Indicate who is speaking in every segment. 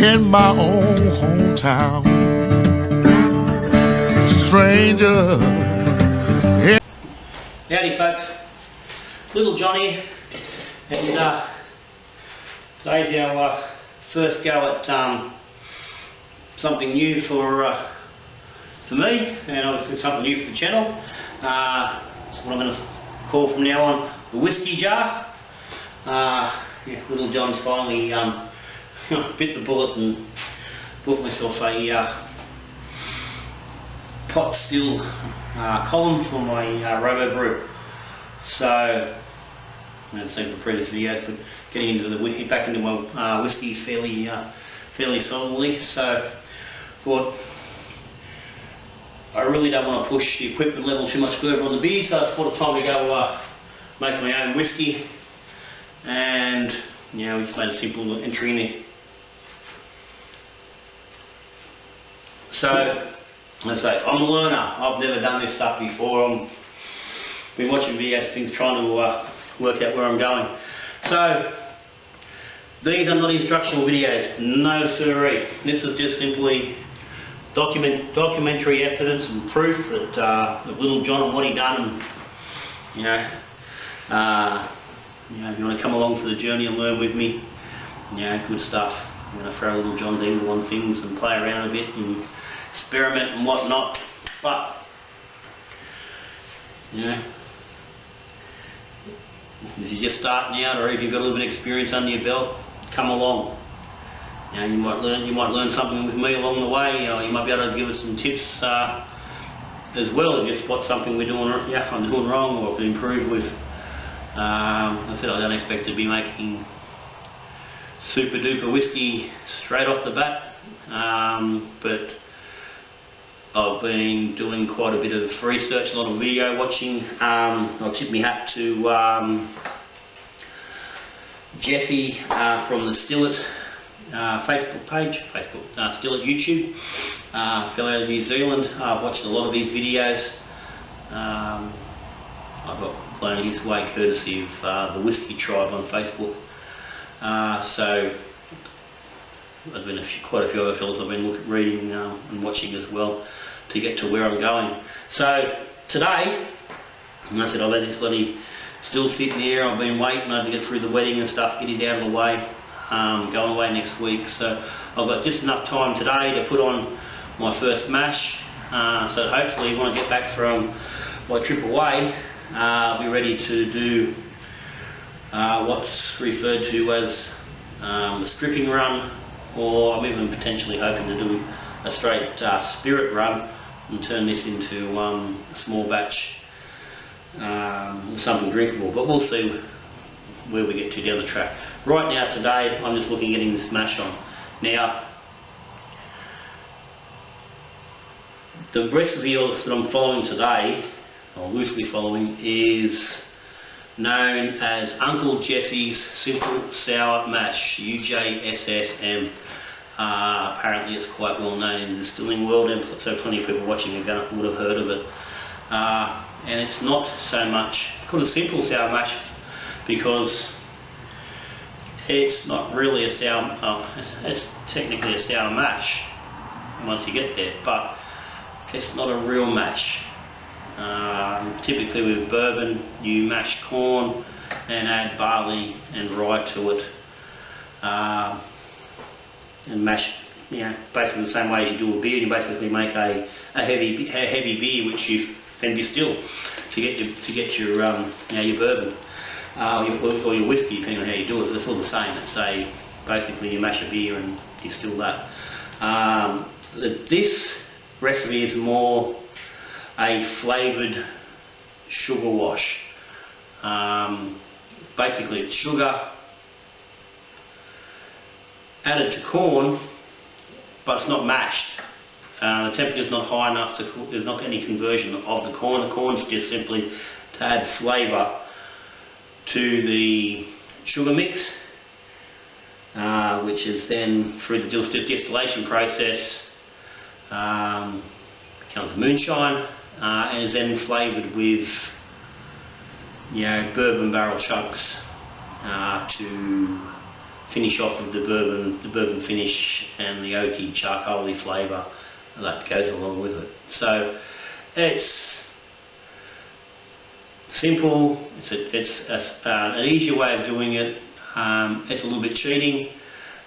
Speaker 1: in my own hometown. Stranger.
Speaker 2: Howdy folks, Little Johnny, and today's our first go at something new for me, and obviously something new for the channel. That's what I'm going to call from now on the whiskey jar. Yeah, Little John's finally bit the bullet and bought myself a pot still column for my Robo Brew. So, I haven't seen the previous videos, but getting into the whiskey, back into my whiskies fairly solidly. So, thought I really don't want to push the equipment level too much further on the beer, so I thought it's time to go make my own whiskey. And we just made a simple entry in there. So, as I say, I'm a learner. I've never done this stuff before. I've been watching videos, things, trying to work out where I'm going. So, these are not instructional videos. No siree. This is just simply documentary evidence and proof that of Little John and what he done. And, if you want to come along for the journey and learn with me, good stuff. I'm going to throw Little John's evil on things and play around a bit and experiment and whatnot. But if you're just starting out, or if you've got a little bit of experience under your belt, come along. You might learn something with me along the way. You might be able to give us some tips as well, just what something we're doing, I'm doing wrong, or can improve with. As I said, I don't expect to be making super duper whiskey straight off the bat, but I've been doing quite a bit of research, a lot of video watching. I'll tip my hat to Jessie from the Distill Facebook page, Distill YouTube, fellow out of New Zealand. I've watched a lot of his videos. I got blown his way courtesy of the Whiskey Tribe on Facebook. So there's been quite a few other fellas I've been reading and watching as well to get to where I'm going. So today, and I said I've had this bloody still sitting here. I've been waiting. I had to get through the wedding and stuff, get it out of the way. Going away next week, so I've got just enough time today to put on my first mash. So hopefully when I get back from my trip away, I'll be ready to do what's referred to as a stripping run, or I'm even potentially hoping to do a straight spirit run and turn this into a small batch, something drinkable, but we'll see where we get to down the track. Right now today I'm just looking at getting this mash on. Now the recipe that I'm following today, or loosely following, is known as Uncle Jesse's Simple Sour Mash, UJSSM. Apparently it's quite well known in the distilling world, and so plenty of people watching would have heard of it. And it's not so much called a simple sour mash because it's not really a sour, it's technically a sour mash once you get there, but it's not a real mash. Typically with bourbon you mash corn and add barley and rye to it, and mash, basically the same way as you do a beer. You basically make a heavy beer which you then distill to get your bourbon. Or your whiskey, depending on how you do it. It's all the same. It's basically you mash a beer and distill that. This recipe is more a flavoured sugar wash. Basically it's sugar added to corn, but it's not mashed. The temperature is not high enough to cook. There's not any conversion of the corn. The corn's just simply to add flavour to the sugar mix, which is then through the distillation process becomes moonshine, and is then flavoured with bourbon barrel chunks to finish off with the bourbon finish and the oaky charcoaly flavour that goes along with it. So it's simple, it's an easier way of doing it. It's a little bit cheating.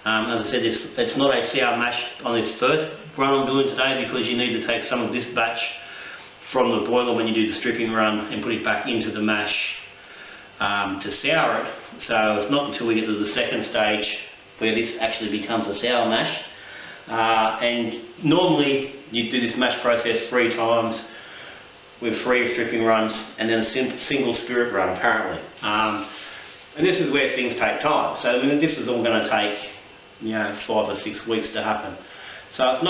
Speaker 2: As I said, it's not a sour mash on this first run I'm doing today, because you need to take some of this batch from the boiler when you do the stripping run and put it back into the mash to sour it. So it's not until we get to the second stage where this actually becomes a sour mash. And normally you do this mash process 3 times with 3 stripping runs and then a single spirit run apparently. And this is where things take time. So this is all going to take 5 or 6 weeks to happen. So it's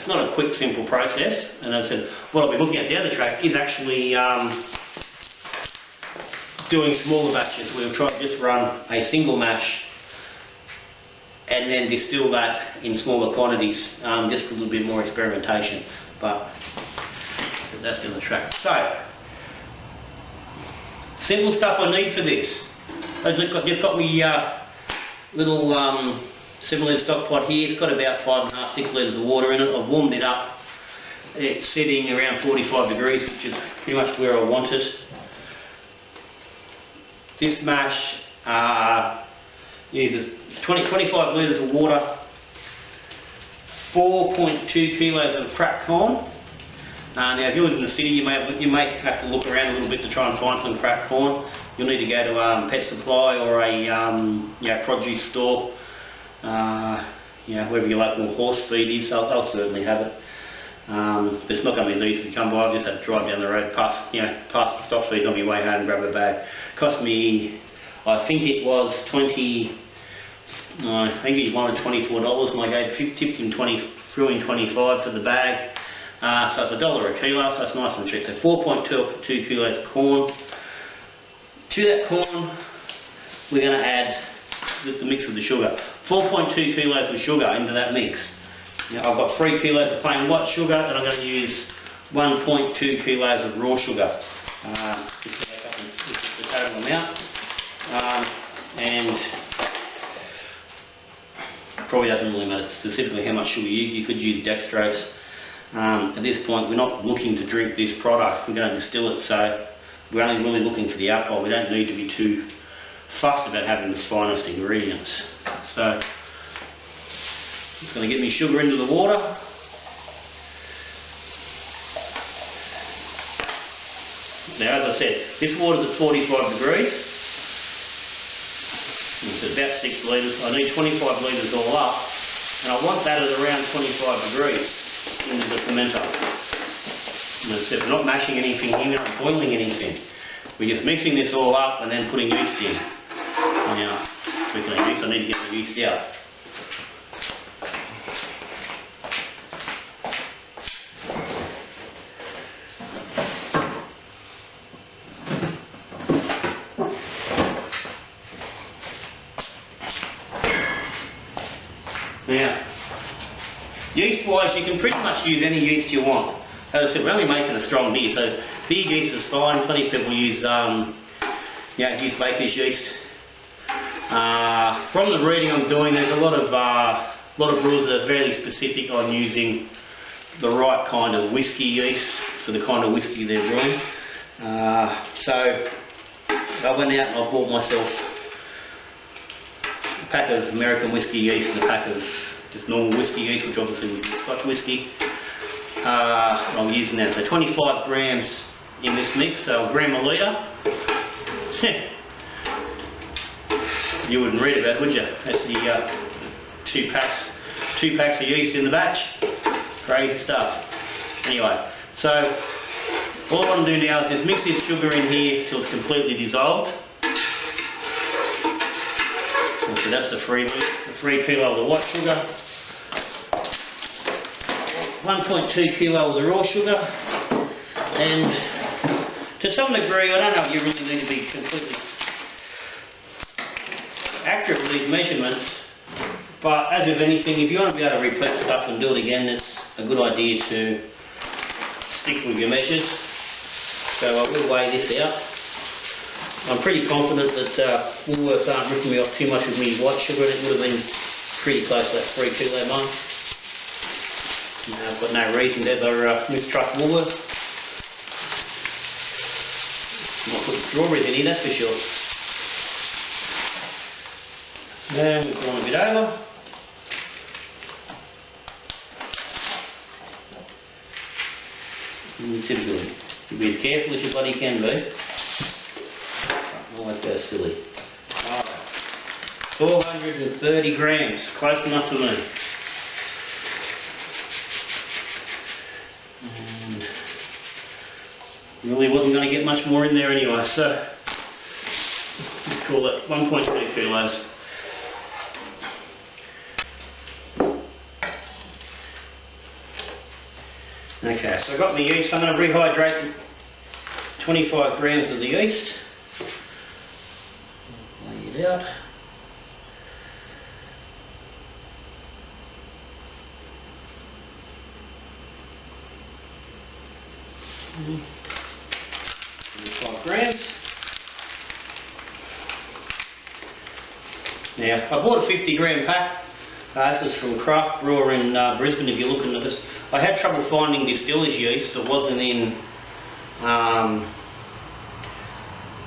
Speaker 2: not a quick, simple process. And as I said, what I'll be looking at down the track is actually doing smaller batches. We'll try to just run a single mash and then distill that in smaller quantities, just for a little bit more experimentation. But so that's down the track. So simple stuff I need for this. I've just got my little 7 litre stock pot here. It's got about 5.5, 6 litres of water in it. I've warmed it up. It's sitting around 45 degrees, which is pretty much where I want it. This mash uses 25 litres of water, 4.2 kilos of cracked corn. Now if you live in the city, you may have to look around a little bit to try and find some cracked corn. You'll need to go to Pet Supply or a produce store, wherever your local horse feed is. They'll certainly have it. But it's not going to be as easy to come by. I've just had to drive down the road past the stock feeds on my way home and grab a bag. Cost me, I think it was I think he wanted $24, and I tipped him threw in 25 for the bag. So it's $1 a kilo, so it's nice and cheap. So 4.2 kilos of corn. To that corn, we're going to add the mix of the sugar. 4.2 kilos of sugar into that mix. Now I've got 3 kilos of plain white sugar, and I'm going to use 1.2 kilos of raw sugar. This is the total amount. And probably doesn't really matter specifically how much sugar you could use dextrose. At this point, we're not looking to drink this product. We're going to distill it, so we're only really looking for the alcohol. We don't need to be too fussed about having the finest ingredients. So I'm just going to get my sugar into the water. Now, as I said, this water's at 45 degrees. It's about 6 litres. I need 25 litres all up, and I want that at around 25 degrees into the fermenter. And as I said, we're not mashing anything in, we're not boiling anything. We're just mixing this all up and then putting yeast in. Now, speaking of yeast, I need to get the yeast out. Now, yeast-wise, you can pretty much use any yeast you want. As I said, we're only making a strong beer, so beer yeast is fine. Plenty of people use, use baker's yeast. From the reading I'm doing, there's a lot of rules that are fairly specific on using the right kind of whiskey yeast for the kind of whiskey they're brewing. So I went out and I bought myself a pack of American whiskey yeast and a pack of just normal whiskey yeast, which obviously would be Scotch whiskey. I'm using that, so 25 grams in this mix, so a gram a litre. You wouldn't read about it, would you? That's the 2 packs of yeast in the batch. Crazy stuff. Anyway, so all I want to do now is just mix this sugar in here till it's completely dissolved. So that's the 3 kilo of the white sugar. 1.2 kilo of the raw sugar, and to some degree, I don't know if you really need to be completely accurate with these measurements, but as with anything, if you want to be able to repeat stuff and do it again, it's a good idea to stick with your measures. So I will weigh this out. I'm pretty confident that Woolworths aren't ripping me off too much with me white sugar. It would have been pretty close to that 3 kilo mark. I've got no reason to ever mistrust Woolworths. Might put strawberries in here, that's for sure. And we've gone a bit over. Typically, you be as careful as you bloody can be. Always go silly. Alright. 430 grams, close enough to me. And really wasn't going to get much more in there anyway, so let's call it 1.2 kilos. Okay, so I've got my yeast. I'm going to rehydrate 25 grams of the yeast. Lay it out. Mm. 25 grams. Now, I bought a 50 gram pack. This is from Craft Brewer in Brisbane, if you're looking at this. I had trouble finding distiller's yeast that wasn't in,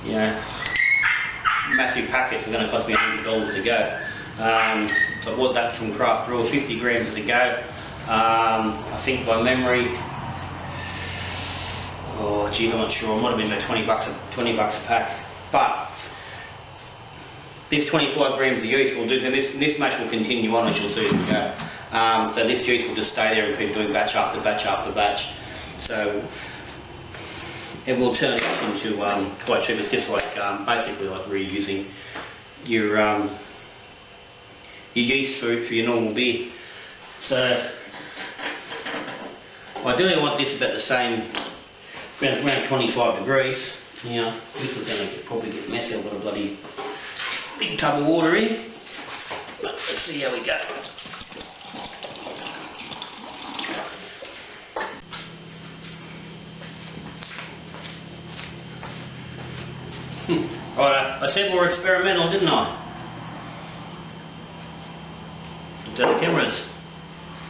Speaker 2: you know, massive packets. It's going to cost me $100 to go. So I bought that from Craft Brewer, 50 grams to go. I think by memory, oh gee, I'm not sure, it might have been about 20 bucks a pack. But this 25 grams of yeast will do, so this match will continue on as you'll see as we go. So this juice will just stay there and keep doing batch after batch after batch. So it will turn into quite cheap. It's just like basically like reusing your yeast for your normal beer. So ideally I want this about the same, around 25 degrees. Now this is going to probably get messy. I've got a bloody big tub of water in, but let's see how we go. Right, I said we're experimental, didn't I? So the camera's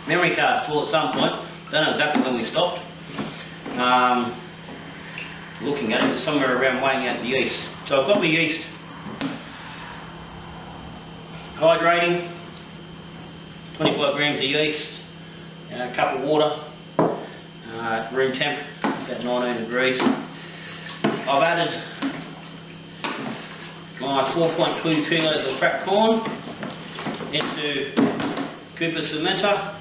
Speaker 2: memory card's full at some point. Don't know exactly when we stopped. Looking at it, it was somewhere around weighing out the yeast. So I've got my yeast hydrating, 25 grams of yeast, a cup of water, room temp, about 19 degrees. I've added my 4.2 kilos of cracked corn into Cooper's fermenter.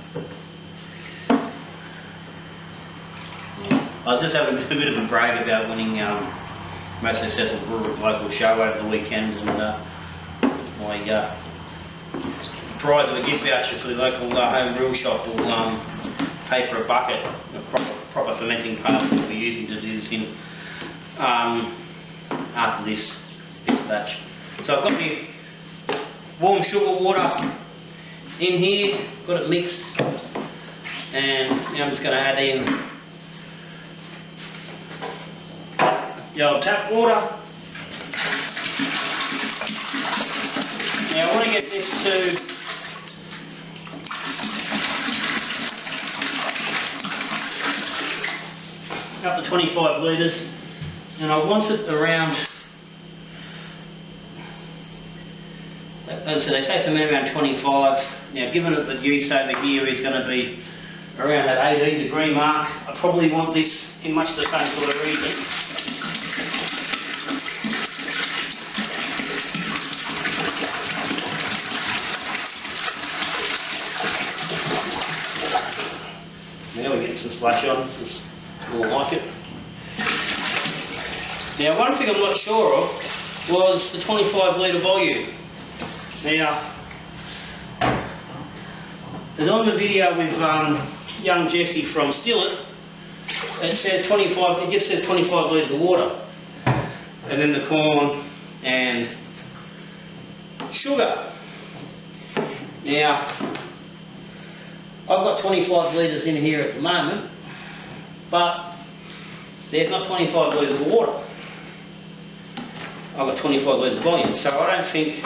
Speaker 2: I was just having a bit of a brag about winning most successful brewery local show over the weekend, and my prize of a gift voucher for the local home brew shop will pay for a bucket of proper fermenting part that we'll be using to do this in after this batch. So I've got my warm sugar water in here, got it mixed, and now I'm just going to add in the old tap water. Now I want to get this to up to 25 litres, and I want it around, so they say ferment around 25. Now given that the yeast over here is going to be around that 18 degree mark, I probably want this in much the same sort of region. Now we're getting some splash on, this is more like it. Now one thing I'm not sure of was the 25 litre volume. Now, as on the video with young Jessie from Still It, it says 25, it just says 25 litres of water. And then the corn and sugar. Now, I've got 25 litres in here at the moment, but there's not 25 litres of water. I've got 25 litres of volume, so I don't think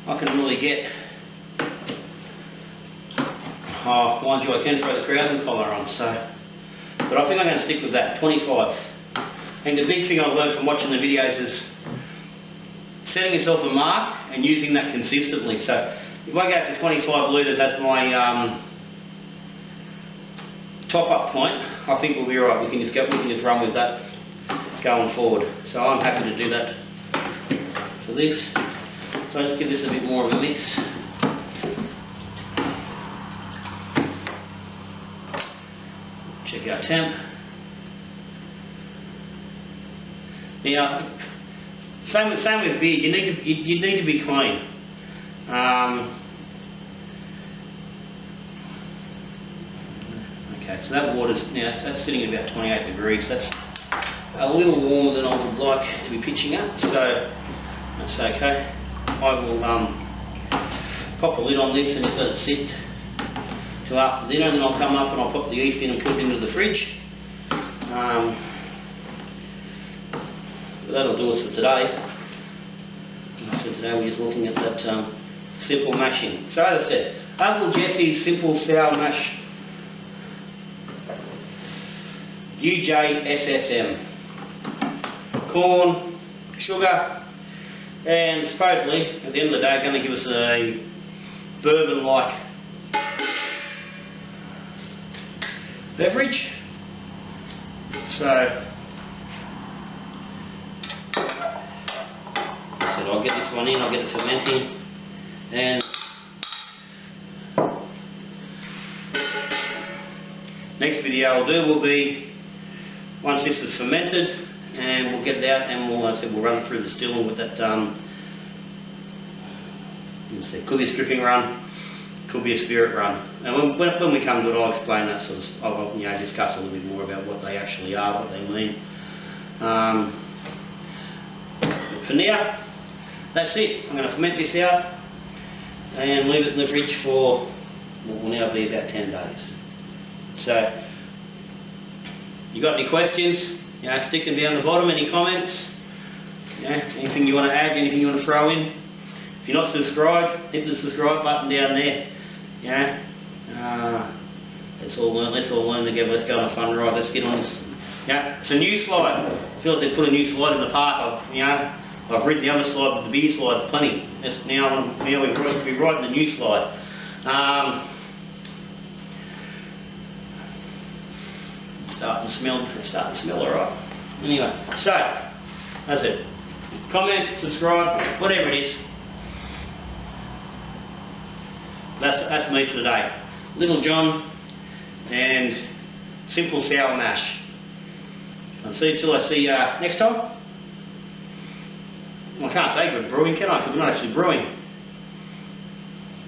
Speaker 2: I can really get, oh, mind you, I can throw the crowsing collar on, so, but I think I'm going to stick with that, 25. And the big thing I've learned from watching the videos is setting yourself a mark and using that consistently. So if I go to 25 litres as my top up point, I think we'll be alright. We can just run with that going forward. So I'm happy to do that for this. So let's give this a bit more of a mix. Check our temp. Now, same with beer. You need to be clean. Okay, so that water's now that's sitting at about 28 degrees. That's a little warmer than I would like to be pitching at, so that's okay. I will pop a lid on this and just let it sit till after dinner, then I'll come up and I'll pop the yeast in and put it into the fridge. But that'll do us for today. So today we're just looking at that simple mashing. So as I said, Uncle Jessie's Simple Sour Mash UJSSM. Corn, sugar, and supposedly at the end of the day going to give us a bourbon-like beverage. So I'll get this one in, I'll get it fermenting, and next video I'll do will be once this is fermented, and we'll get it out and we'll run it through the distilling with that, could be a stripping run, could be a spirit run, and when we come to it I'll explain that sort of, I'll discuss a little bit more about what they actually are, what they mean. But for now, that's it. I'm going to ferment this out and leave it in the fridge for what will now be about 10 days. So, you got any questions? Stick them down the bottom. Any comments? Anything you want to add? Anything you want to throw in? If you're not subscribed, hit the subscribe button down there. Let's all learn together. Let's go on a fun ride. Let's get on this. It's a new slide. I feel like they put a new slide in the park. I've ridden the other slide, the beer slide, plenty. Now we're riding the new slide. Starting to smell alright. Anyway, so that's it. Comment, subscribe, whatever it is. That's me for today. Little John and Simple Sour Mash. I'll see you till I see you next time. Well, I can't say good brewing, can I? Because we're not actually brewing.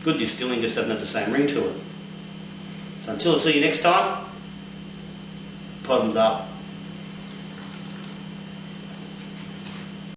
Speaker 2: Good distilling just doesn't have the same ring to it. So until I see you next time, bottoms up.